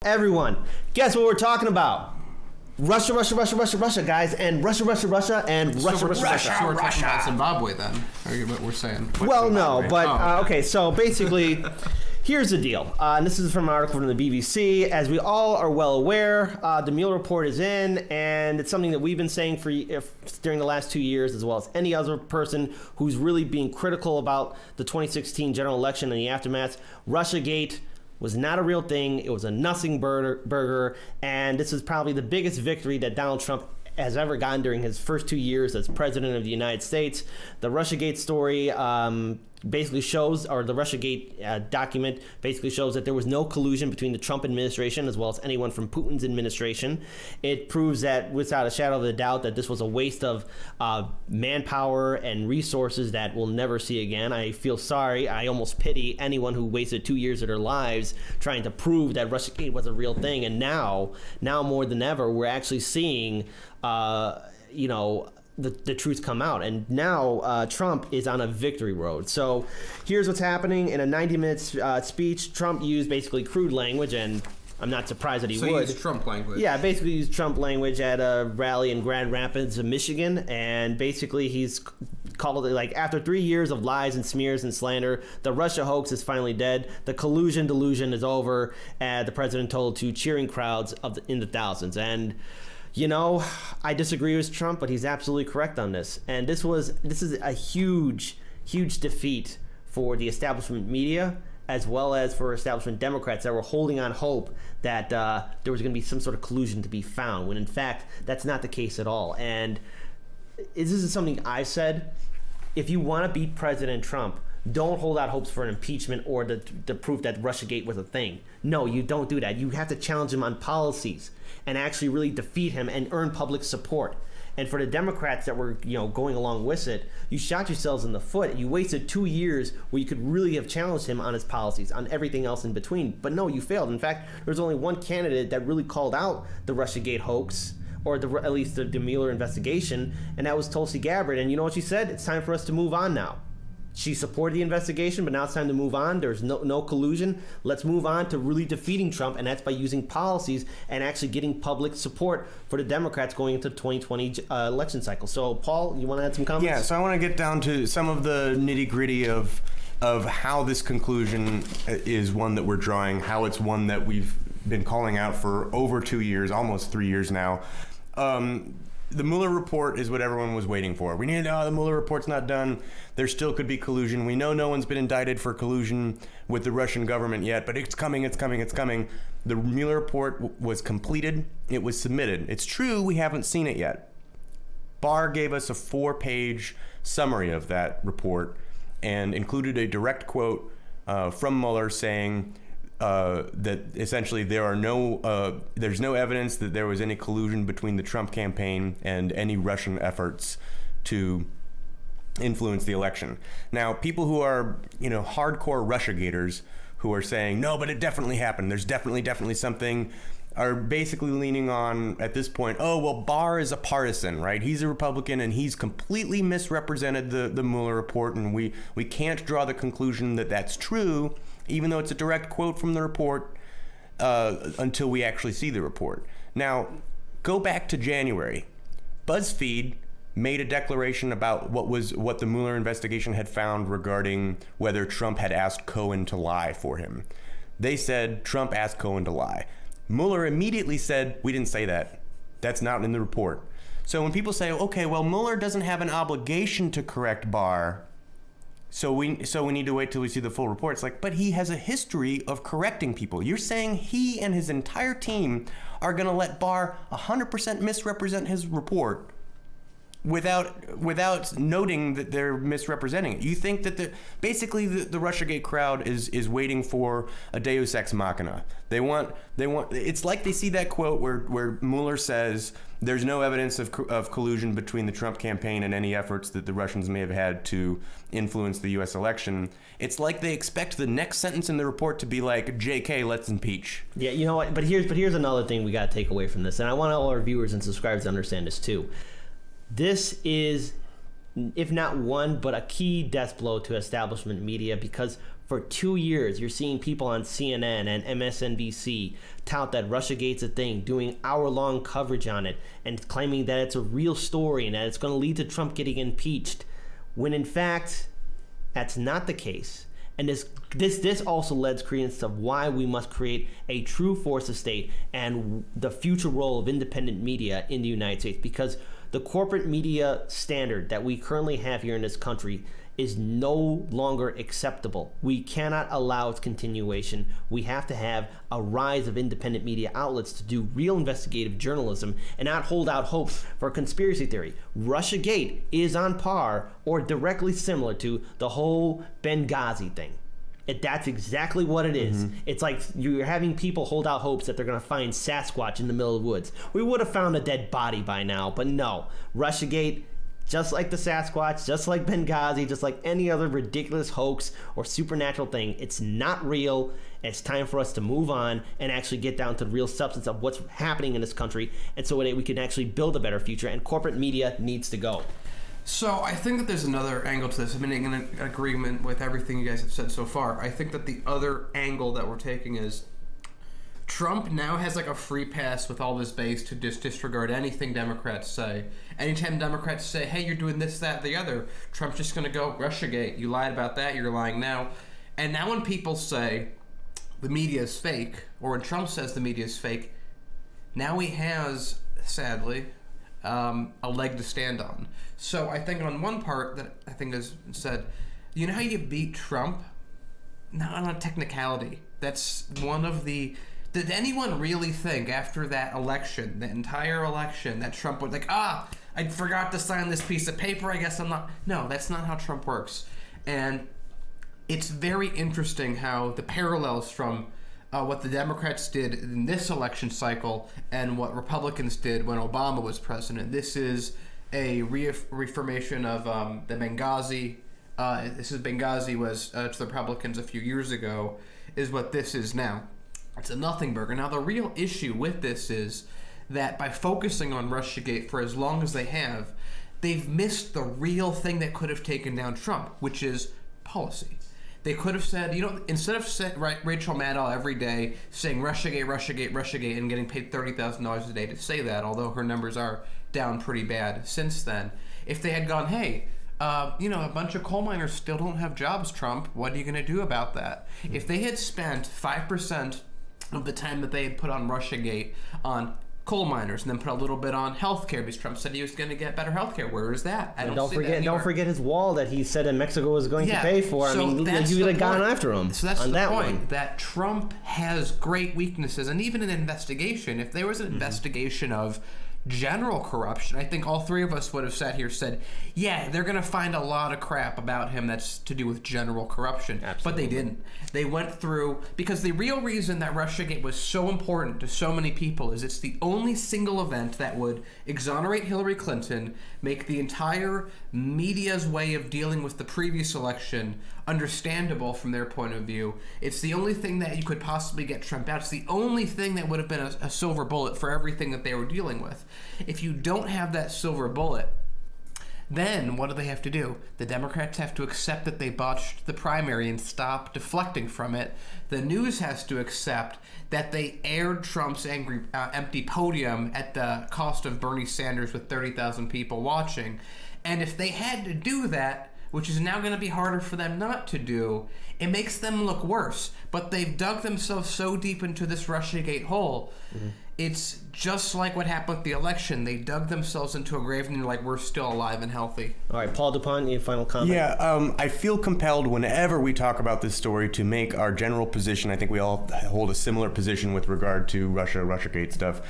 Everyone, guess what we're talking about? Russia, guys, and Russia, and Russia. So we're talking about Zimbabwe then, or what we're saying. Well, no, but okay, so basically, here's the deal. And this is from an article from the BBC. As we all are well aware, the Mueller report is in, and it's something that we've been saying during the last 2 years, as well as any other person who's really being critical about the 2016 general election and the aftermath. RussiaGate was not a real thing. It was a nothing burger, and this is probably the biggest victory that Donald Trump has ever gotten during his first 2 years as president of the United States. The RussiaGate story basically shows, or the RussiaGate document basically shows that there was no collusion between the Trump administration as well as anyone from Putin's administration. It proves that without a shadow of a doubt that this was a waste of manpower and resources that we'll never see again. I feel sorry. I almost pity anyone who wasted 2 years of their lives trying to prove that RussiaGate was a real thing. And now more than ever, we're actually seeing the truth come out, and now Trump is on a victory road. So here's what's happening. In a 90-minute speech, Trump used basically crude language, and I'm not surprised that he would. So he used Trump language. Yeah, basically used Trump language at a rally in Grand Rapids, Michigan, and basically he's called it, like, after 3 years of lies and smears and slander, the Russia hoax is finally dead. The collusion delusion is over, the president told to cheering crowds in the thousands. And you know, I disagree with Trump, but he's absolutely correct on this. And this is a huge defeat for the establishment media, as well as for establishment Democrats that were holding on hope that there was going to be some sort of collusion to be found, when in fact that's not the case at all. And this is something I've said. If you want to beat President Trump, don't hold out hopes for an impeachment or the proof that RussiaGate was a thing. No, you don't do that. You have to challenge him on policies and actually really defeat him and earn public support. And for the Democrats that were, going along with it, you shot yourselves in the foot. You wasted 2 years where you could really have challenged him on his policies, on everything else in between. But no, you failed. In fact, there's only one candidate that really called out the RussiaGate hoax, or at least the Mueller investigation, and that was Tulsi Gabbard. And you know what she said? It's time for us to move on now. She supported the investigation, but now it's time to move on. There's no collusion. Let's move on to really defeating Trump, and that's by using policies and actually getting public support for the Democrats going into the 2020 election cycle. So, Paul, you want to add some comments? Yeah, so I want to get down to some of the nitty-gritty of how this conclusion is one that we're drawing, how it's one that we've been calling out for over 2 years, almost 3 years now. The Mueller report is what everyone was waiting for. We need to know the Mueller report's not done. There still could be collusion. We know no one's been indicted for collusion with the Russian government yet, but it's coming, it's coming, it's coming. The Mueller report was completed. It was submitted. It's true we haven't seen it yet. Barr gave us a 4-page summary of that report and included a direct quote from Mueller saying that essentially there's no evidence that there was any collusion between the Trump campaign and any Russian efforts to influence the election. Now, people who are, hardcore RussiaGaters who are saying, no, but it definitely happened, there's definitely something, are basically leaning on, at this point, oh, well, Barr is a partisan, right? He's a Republican, and he's completely misrepresented the Mueller report, and we can't draw the conclusion that that's true, even though it's a direct quote from the report, until we actually see the report. Now, go back to January. BuzzFeed made a declaration about what the Mueller investigation had found regarding whether Trump had asked Cohen to lie for him. They said Trump asked Cohen to lie. Mueller immediately said, we didn't say that. That's not in the report. So when people say, okay, well, Mueller doesn't have an obligation to correct Barr, so we need to wait till we see the full report. It's like, but he has a history of correcting people. You're saying he and his entire team are going to let Barr 100% misrepresent his report without noting that they're misrepresenting it. You think that basically the RussiaGate crowd is waiting for a Deus Ex Machina. They want. It's like they see that quote where Mueller says there's no evidence of collusion between the Trump campaign and any efforts that the Russians may have had to influence the U.S. election. It's like they expect the next sentence in the report to be like, JK, let's impeach. Yeah, you know what? But here's another thing we got to take away from this, and I want all our viewers and subscribers to understand this too. This is, if not one, but a key death blow to establishment media, because For 2 years, you're seeing people on CNN and MSNBC tout that RussiaGate's a thing, doing hour-long coverage on it, and claiming that it's a real story and that it's going to lead to Trump getting impeached, when in fact, that's not the case. And this also lends credence to why we must create a true force of state and the future role of independent media in the United States, because the corporate media standard that we currently have here in this country is no longer acceptable. We cannot allow its continuation. We have to have a rise of independent media outlets to do real investigative journalism and not hold out hopes for conspiracy theory. RussiaGate is on par or directly similar to the whole Benghazi thing. That's exactly what it is. It's like you're having people hold out hopes that they're going to find Sasquatch in the middle of the woods. We would have found a dead body by now, but no. RussiaGate, just like the Sasquatch, just like Benghazi, just like any other ridiculous hoax or supernatural thing, it's not real. It's time for us to move on and actually get down to the real substance of what's happening in this country, and so that we can actually build a better future, and corporate media needs to go. So I think that there's another angle to this. I mean, in agreement with everything you guys have said so far, I think that the other angle that we're taking is Trump now has like a free pass with all his base to just disregard anything Democrats say. Anytime Democrats say, hey, you're doing this, that, the other, Trump's just going to go, RussiaGate, you lied about that, you're lying now. And now when people say the media is fake, or when Trump says the media is fake, now he has, sadly, a leg to stand on. So I think on one part that I think is said, you know how you beat Trump? Not on a technicality. That's one of the... Did anyone really think after that election, the entire election, that Trump would like, I forgot to sign this piece of paper, I guess I'm not... No, that's not how Trump works. And it's very interesting how the parallels from what the Democrats did in this election cycle and what Republicans did when Obama was president. This is a reaffirmation of the Benghazi. Benghazi was to the Republicans a few years ago, is what this is now. It's a nothing burger. Now, the real issue with this is that by focusing on RussiaGate for as long as they have, they've missed the real thing that could have taken down Trump, which is policy. They could have said, instead of Rachel Maddow every day saying RussiaGate, RussiaGate, RussiaGate, and getting paid $30,000 a day to say that, although her numbers are down pretty bad since then, if they had gone, hey, a bunch of coal miners still don't have jobs, Trump, what are you going to do about that? If they had spent 5% of the time that they had put on RussiaGate on coal miners and then put a little bit on healthcare, because Trump said he was going to get better healthcare. Where is that? Don't forget his wall that he said that Mexico was going to pay for. So I mean, you would have gone after him. So that's the point, that Trump has great weaknesses, and even an investigation, if there was an investigation of general corruption, I think all three of us would have sat here said, yeah, they're going to find a lot of crap about him that's to do with general corruption. Absolutely. But they didn't. They went through, because the real reason that RussiaGate was so important to so many people is it's the only single event that would exonerate Hillary Clinton, make the entire media's way of dealing with the previous election understandable from their point of view. It's the only thing that you could possibly get Trump out. It's the only thing that would have been a silver bullet for everything that they were dealing with. If you don't have that silver bullet, then what do they have to do? The Democrats have to accept that they botched the primary and stop deflecting from it. The news has to accept that they aired Trump's empty podium at the cost of Bernie Sanders with 30,000 people watching. And if they had to do that, which is now going to be harder for them not to do, it makes them look worse. But they've dug themselves so deep into this RussiaGate hole. It's just like what happened with the election. They dug themselves into a grave and they're like, we're still alive and healthy. All right, Paul DuPont, your final comment? Yeah, I feel compelled whenever we talk about this story to make our general position, I think we all hold a similar position with regard to RussiaGate stuff,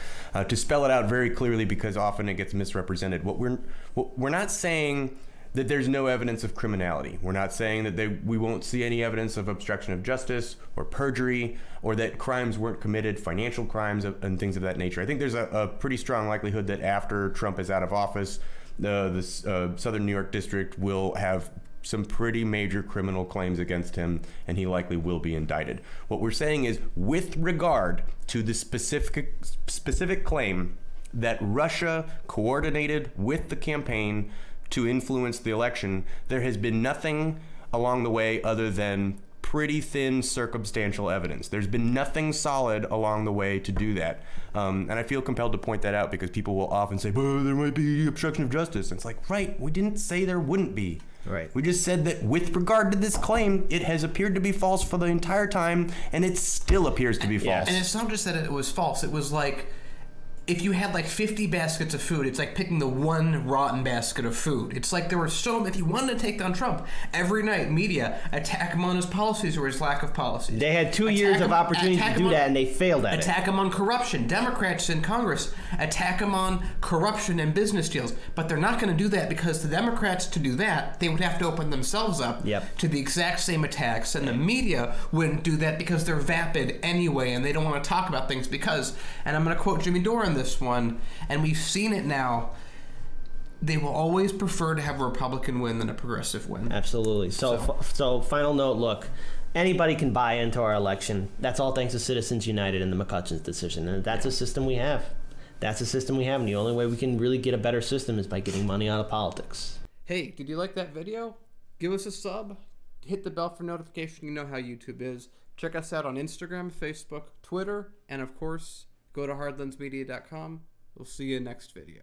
to spell it out very clearly, because often it gets misrepresented. We're not saying that there's no evidence of criminality. We're not saying that we won't see any evidence of obstruction of justice or perjury, or that crimes weren't committed, financial crimes and things of that nature. I think there's a pretty strong likelihood that after Trump is out of office, the Southern New York District will have some pretty major criminal claims against him, and he likely will be indicted. What we're saying is, with regard to the specific claim that Russia coordinated with the campaign to influence the election, there has been nothing along the way other than pretty thin circumstantial evidence. There's been nothing solid along the way to do that. And I feel compelled to point that out because people will often say, well, there might be obstruction of justice. And it's like, right, we didn't say there wouldn't be. Right. We just said that with regard to this claim, it has appeared to be false for the entire time, and it still appears to be false. And it's not just that it was false. It was like, if you had like 50 baskets of food, it's like picking the one rotten basket of food. It's like there were if you wanted to take down Trump, every night media attack him on his policies or his lack of policies. They had 2 years of opportunity to do that, and they failed at it. Attack him on corruption. Democrats in Congress attack him on corruption and business deals. But they're not going to do that because the Democrats, to do that, they would have to open themselves up to the exact same attacks. And the media wouldn't do that because they're vapid anyway, and they don't want to talk about things because, and I'm going to quote Jimmy Dore on this one, and we've seen it now, they will always prefer to have a Republican win than a progressive win. Absolutely. So final note, look, anybody can buy into our election. That's all thanks to Citizens United and the McCutcheon's decision. And that's a system we have. That's a system we have, and the only way we can really get a better system is by getting money out of politics. Hey, did you like that video? Give us a sub. Hit the bell for notification. You know how YouTube is. Check us out on Instagram, Facebook, Twitter, and of course, go to hardlensmedia.com. We'll see you next video.